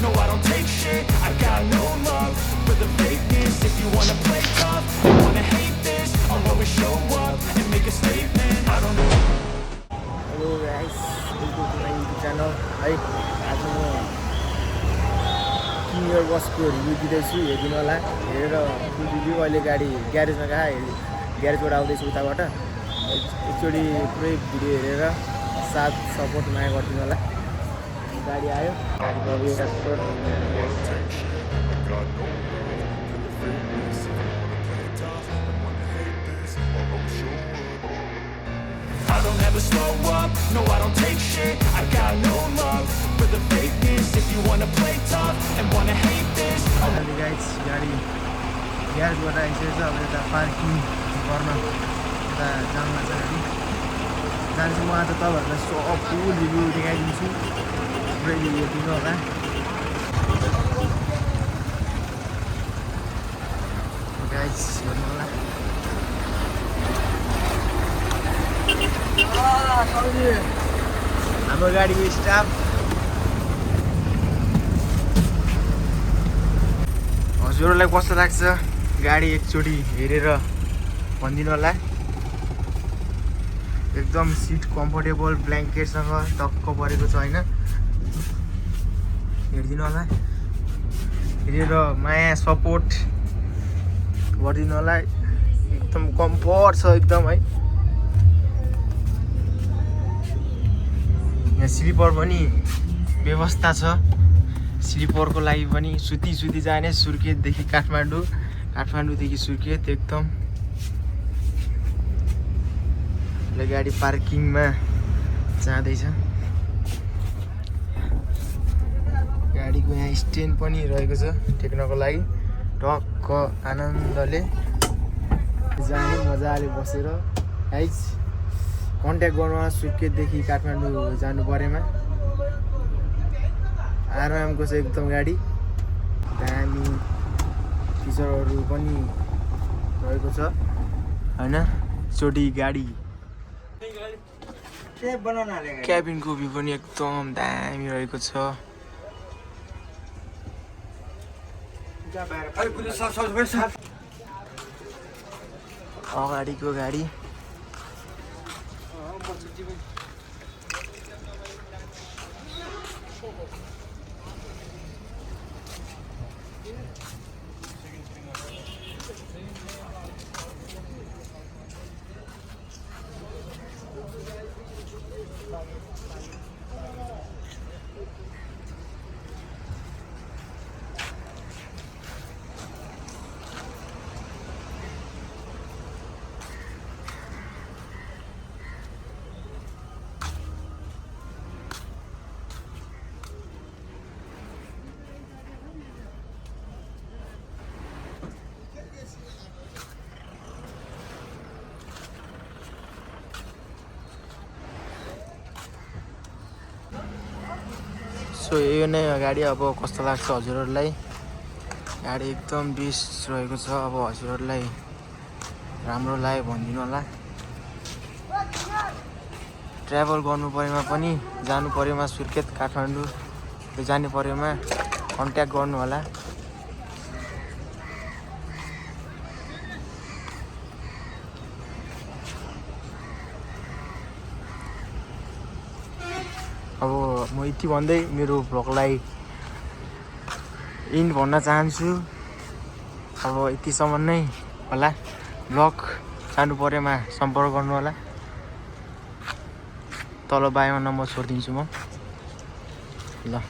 no I don't take shit. I got no love for the fakeness. If you wanna play tough, you wanna hate this, I'll always show up and make a statement. I don't know. Hello guys, welcome to my YouTube channel. है आज म cleaner बसको review दिँदैछु, हेरिदिनु होला। हेरेर फुल review. अहिले गाडी ग्यारेजमा ग्यारेजबाट आउँदैछु उताबाट। एकचोटि पुरै भिडियो हेरेर साथ सपोर्ट माया गरिदिनु होला। गाडी आयो, गाडीको अब एउटा I don't ever slow up, no I don't take shit. I got no love for the fakeness. If you wanna play tough and wanna hate this, guys गाडी ग्यारेजबाट आइसकेको छ। अब यता पार्किङ गर्न यता जानु छ गाडी जान्छु। म आज तपाईँहरूलाई सब फुल रिभ्यू देखाइदिन्छु, पुरै रिभ्यू दिनु होला। गाइज हेर्नु होला। हाम्रो गाडीको स्टाफ हजुरहरूलाई कस्तो लाग्छ गाडी एकचोटि हेरेर भनिदिनु होला। एकदम सिट कम्फर्टेबल, ब्ल्याङ्केटसँग टक्क परेको छ होइन। हेरिदिनु होला, हेरेर माया सपोर्ट गरिदिनु होला। एकदम कम्फर्ट छ एकदम है। यहाँ स्लिपर पनि व्यवस्था छ। स्लिपरको लागि पनि सुती जाने सुर्खेतदेखि काठमाडौँदेखि सुर्खेत एकदम। गाडी पार्किङमा जाँदैछ। गाडीको यहाँ स्ट्यान्ड पनि रहेको छ टेक्नको लागि। टक्क आनन्दले जाने, मजाले बसेर। गाइज कन्ट्याक्ट गर्नु सुर्खेतदेखि काठमाडौँ जानु परेमा। आरामको छ एकदम गाडी, दामी फिचरहरू पनि रहेको छ होइन। चोटी गाडी क्याबिनको भ्यू पनि एकदम दामी रहेको छ। अगाडिको गाडी सो यो नै गाडी। अब कस्तो लाग्छ हजुरहरूलाई? गाडी एकदम बेस्ट रहेको छ। अब हजुरहरूलाई राम्रो लाग्यो भनिदिनु होला। ट्राभल गर्नु परेमा पनि, जानु परेमा सुर्खेत काठमाडौँ जानु परेमा कन्ट्याक्ट गर्नु होला। अब म यति भन्दै मेरो भ्लगलाई इन्ड भन्न चाहन्छु। अब यतिसम्म नै होला। भ्लग जानु परेमा सम्पर्क गर्नु होला। तल बायोमा नम्बर छोडिदिन्छु म ल।